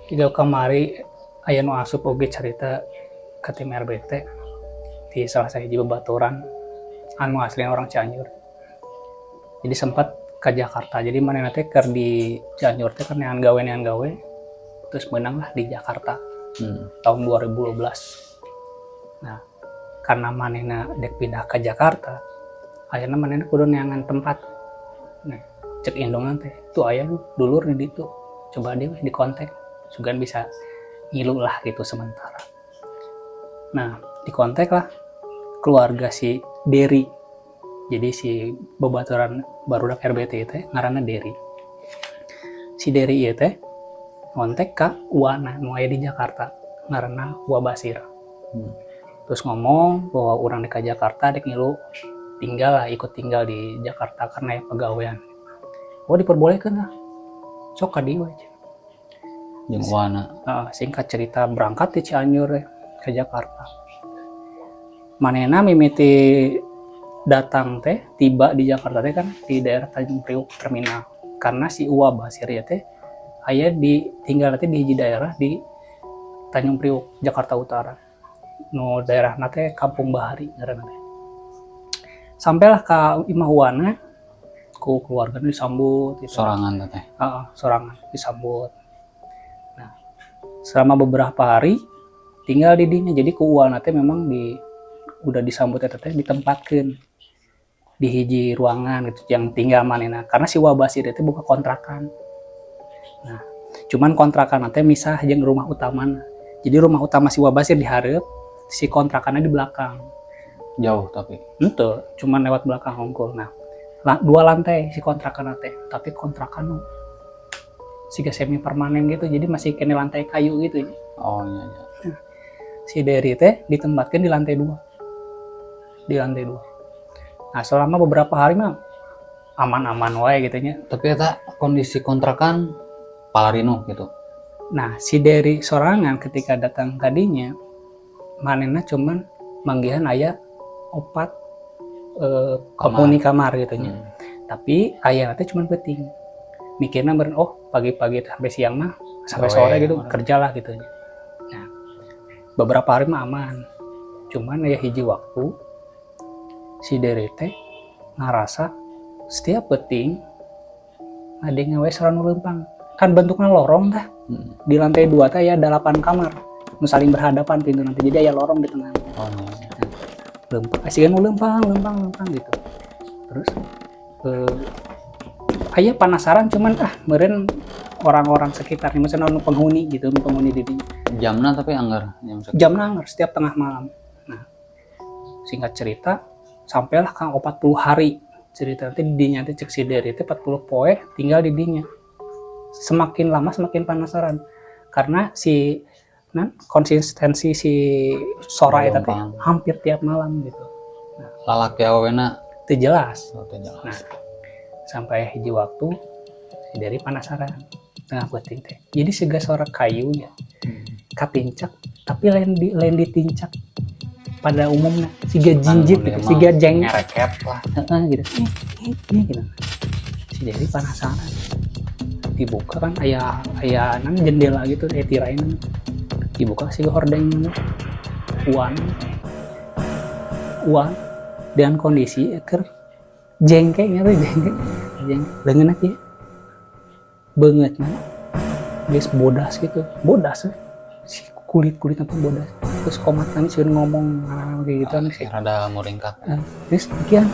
Jika kamari aya nu asup oge carita ka tim RBT di salah sahiji babaturan anu aslinya orang Cianjur. Jadi sempat ke Jakarta. Jadi manehna teh keur di Cianjur teh keur neangan gawe terus menang lah di Jakarta. Tahun 2012. Nah, karena manehna dek pindah ke Jakarta, akhirnya manehna kudu neangan tempat. Nah, cek indongan teh, tuh aya dulur di ditu. Coba dia di kontak, sugan bisa ngilu lah gitu sementara. Nah, di kontak lah keluarga si Dery. Jadi si babaturan barudak RBT teh ngaranna Dery. Si Dery ieu teh ngontek ka uwana nu aya di Jakarta, ngaranna Wa Basir. Terus ngomong bahwa orang di Jakarta dek ngilu ikut tinggal di Jakarta karena ya pegawaian. Oh diperbolehkan lah, sok ka dieu aja. Jeung uwana. Singkat cerita berangkat di Cianjur ke Jakarta. Manehna mimiti datang teh tiba di Jakarta teh kan di daerah Tanjung Priok terminal. Karena si Wa Basir ya teh aya tinggal teh di hiji daerah di Tanjung Priok, Jakarta Utara. Nu daerah nate Kampung Bahari ngaranna teh. Sampailah ka imah uwana ku keluarga disambut gitu. Sorangan teh. Sorangan disambut. Nah, selama beberapa hari tinggal di dinya. Jadi ku uwana teh memang udah disambut teh ditempatkeun di hiji ruangan gitu yang tinggal manehna. Karena si Wa Basir itu buka kontrakan. Nah, cuman kontrakan teh misah jeung rumah utamana. Jadi rumah utama si Wa Basir di hareup, si kontrakannya di belakang. Jauh tapi. Itu, cuman lewat belakang hongkul. Nah, 2 lantai si kontrakan teh, tapi kontrakan nu siga semi permanen gitu. Jadi masih kene lantai kayu gitu. Oh iya. Nah, si Dery teh ditempatkan di lantai 2. Di lantai 2. Nah, selama beberapa hari mah aman-aman wae gitu nya. Tapi eta kondisi kontrakan palarino gitu. Nah, si Dery sorangan ketika datang tadinya manehna cuman manggihan aya 4 penghuni kamar gitu nya. Tapi aya teh cuman penting. Mikirna beren pagi-pagi sampai siang mah sampai sore gitu kerjalah gitu nya. Nah, beberapa hari mah aman. Cuman aya hiji waktu si Dery teh ngarasa setiap penting ngadenge we sareng leumpang. Kan bentuknya lorong dah. Di lantai 2 teh aya 8 kamar. Nu saling berhadapan pintu nanti. Jadi aya lorong di tengah. Leumpang, asigan leumpang gitu. Terus aya penasaran cuman meureun orang-orang sekitar nih misalnya penghuni gitu, penghuni di dinya. Jamna tapi anggar. Jamna anggar setiap tengah malam. Nah, singkat cerita sampailah ka 40 hari cerita nanti di dinya teh cek si Dery teh 40 poe tinggal di dinya. Semakin lama semakin penasaran karena konsistensi si Sora itu teh hampir tiap malam gitu. Nah, lalaki awena teu jelas. jelas. Nah, sampai hiji waktu si Dery penasaran tengah penting teh. Jadi siga suara kayu ya. Katincak tapi lain ditincak pada umumnya siga jinjit gitu, siga jeng ngerekep lah. Gitu. Gitu. Si Dery penasaran. Dibuka kan aya jendela gitu tirain. Dibuka si hordeng uan dengan kondisi keur jengke leungeunna kieu beungeutna geus bodas gitu si kulit apa bodas terus komat kami sieun ngomong kayak gitu sih rada muringkat terus kian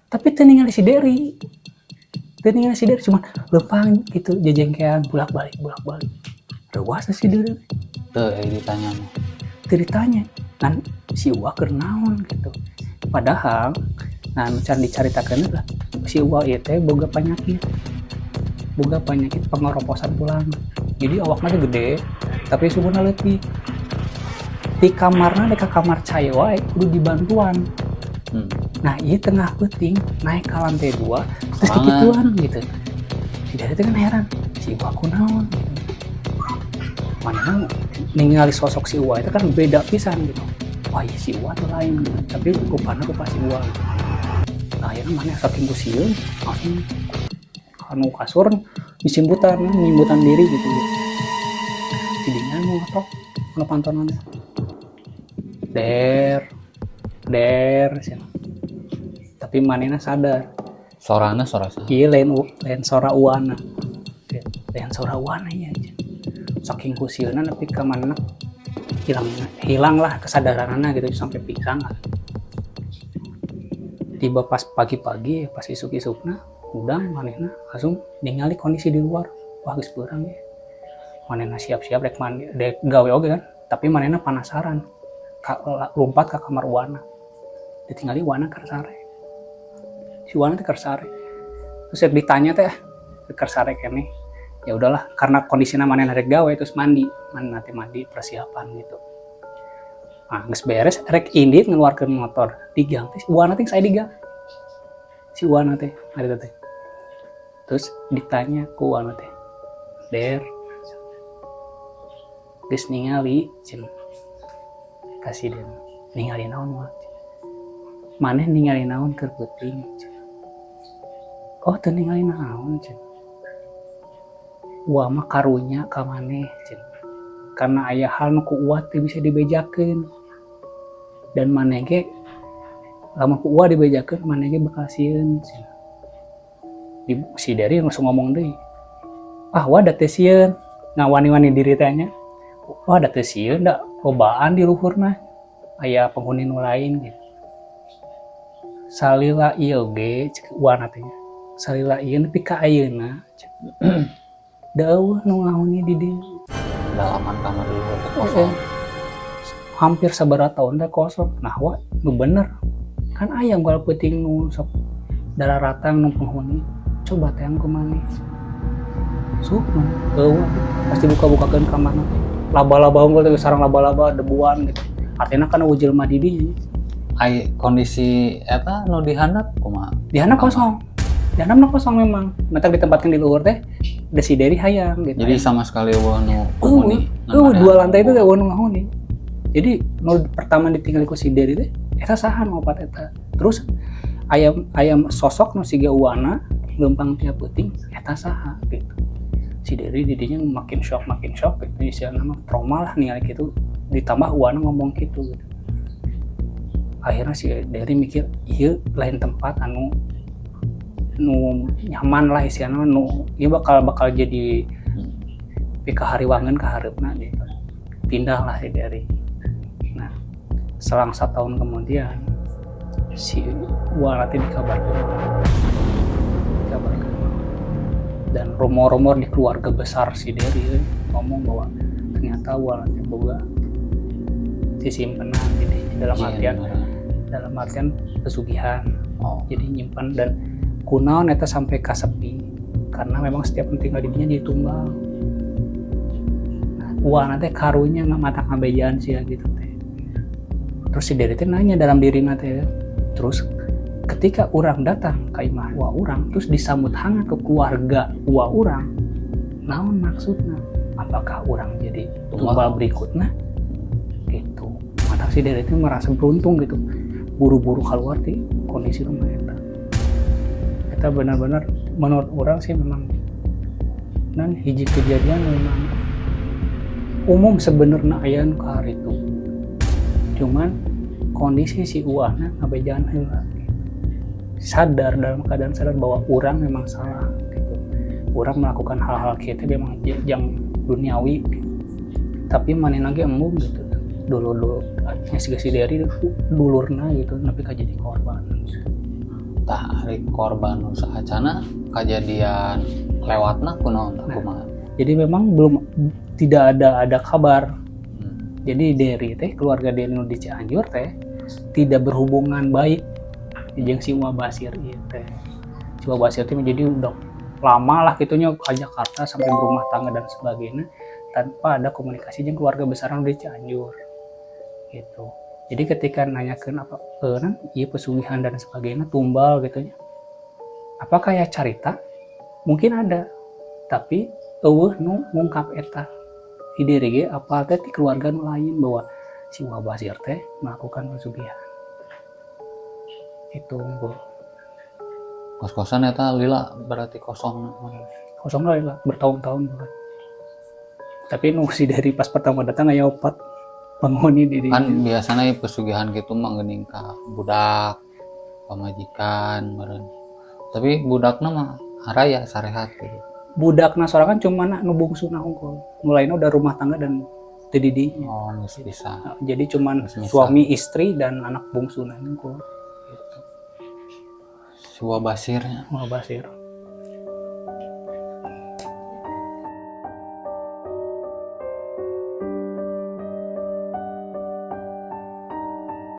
tapi ningali si Dery cuma lempang gitu jejengkean bolak-balik reuas si Dery teu ditanya mah ditanya kan si Wa keur naon gitu padahal can dicaritakeun lah si Wa ieu teh boga penyakit pengoroposan tulang jadi awakna teh gede tapi subuhna leutik di kamarna deka kamar cai wae kudu dibantuan. Nah iya tengah penting naik ke lantai 2 terus dikituan gitu. Tidak itu kan heran si Wa kunaon gitu. Mana ningali sosok si Wa itu kan beda pisan gitu. wah iya si Uwa tuh lain gitu. Tapi rupanya rupa si Uwa gitu. Nah akhirnya mana saking kusieun langsung anu kasur disimbutan diri gitu. Jadinya mau ngetok anu pantonannya der sih. Tapi manehna sadar Sorana sora sah. iya lain sora Uwana lain sora Uwana ya saking kusieuna nepi ka manehna hilang lah kesadaranana gitu sampai pingsan lah. Tiba pas pagi-pagi pas isuk-isukna udang manehna langsung ningali kondisi di luar. Wah geus beurang ya. Manehna siap-siap rek mandi dek gawe oge kan, tapi manehna penasaran. Lompat ke kamar Uwana. Ditinggali Uwana kersare. Si Uwana teh kersare. Terus ditanya teh kersare keneh. Ya udahlah karena kondisinya manehna rek gawe terus mandi persiapan gitu. Nah, geus beres rek indit ngeluarkeun motor digang teh Uwana teh saya digang. Si Uwana teh ada teh. Terus ditanya ku Uwana teh. Der geus ningali cen kasih den ningali naon mah maneh ningali naon keur peuting oh teu ningali naon cen Uwa mah karunya ka maneh cen karena aya hal nu ku Uwa teu bisa dibejakeun dan maneh ge lamun ku Uwa dibejakeun maneh ge bakal sieun cen si Dari langsung ngomong deui ah Uwa da teu sieun ngawani-wani diri teh nya wah da teu sieun da lobaan di luhurna aya penghuni nu lain gitu. Salila ieu ge cek Uwana teh. Salila ieu nepi ka ayeuna da eueuh nu ngahuni di dieu. Dalaman kamar di luhur teh kosong. Hampir sabaraha taun teh kosong. Nah wah nu bener. Kan aya unggal peuting nu sok dararatang nu penghuni. Coba teh ku maneh. Sok eueuh pasti buka-bukakeun kamarna. Laba-laba unggul teh sareng laba-laba debuan gitu. Artinya kan jelema di dieu. Ai kondisi eta nu dihandap kumaha? Dihandap kosong. Dihandapna kosong memang. Mentak ditempatkeun di luhur teh da si Dari hayang gitu. Jadi sama sekali eueuh nu penghuni. Dua lantai itu teh eueuh nu ngahuni. Jadi nu pertama ditinggali ku si Dari teh eta saha nu opat eta. Terus ayam sosok nu siga Uwana leumpang tiap peuting eta saha gitu. Si Dari didinya makin shock gitu istilahna mah trauma lah ningali gitu ditambah Uwana ngomong gitu. Akhirnya si Dari mikir ieu lain tempat anu nyaman lah istilahna nu ieu bakal jadi pikahariwangeun ka hareupna gitu. Pindah lah si Dari. Nah, selang 1 tahun kemudian si Uwana teh dikabarkeun dan rumor-rumor di keluarga besar si Dari ngomong bahwa ternyata Uwana teh boga disimpenan jadi dalam artian pesugihan. Jadi nyimpan dan kunaon eta sampai kasepi karena memang setiap tinggal di dinya ditumbal. Nah, Uwana teh karunya mata ngabejaan sih gitu teh. Terus si Dari teh nanya dalam dirina teh. Terus ketika orang datang ke imah Uwa orang terus disambut hangat ke keluarga Uwa orang naon maksudnya apakah orang jadi tumbal berikutnya gitu. Mata si Dari itu merasa beruntung gitu buru-buru keluar di kondisi rumah eta benar-benar menurut orang sih memang dan hiji kejadian memang umum sebenarnya aya nu ka itu cuman kondisi si Uwana ngabejaan heula sadar dalam keadaan sadar bahwa orang memang salah gitu. Orang melakukan hal-hal kita memang yang duniawi gitu. Tapi maneh lagi embung gitu. Dulu si Dari dulurna gitu tapi jadi korban. Tah ari korban nu sahacana kejadian lewatna kunaon tah kumaha. Jadi memang tidak ada kabar. Jadi Dari teh keluarga Dari nu di Cianjur teh tidak berhubungan baik jeung si Uwa Basir ieu teh. Si Uwa Basir teh jadi udah lama lah gitunya ke Jakarta sampai berumah tangga dan sebagainya tanpa ada komunikasi jeung keluarga besar di Cianjur. Gitu. Jadi ketika nanyakeun apa ieu pesugihan dan sebagainya tumbal gitu nya. Apakah ya carita? Mungkin ada. Tapi eueuh nu ngungkap eta. Si Dari ge apal teh ti keluarga nu lain bahwa si Wabasir teh melakukan pesugihan. Itu unggul. Kos-kosan eta lila berarti kosong. Kosong lah bertahun-tahun bahkan. Tapi si dari pas pertama datang aya opat penghuni di Kan biasanya pesugihan gitu mah geuning ka budak, pamajikan, meureun. Tapi budakna mah haraya sarehat gitu. budakna sorangan cuma nu bungsuna unggul. Mulainya udah rumah tangga dan dididinya. Oh, geus bisa. Jadi cuman Misal. suami istri dan anak bungsuna unggul. Si Wabasirnya. Wabasir.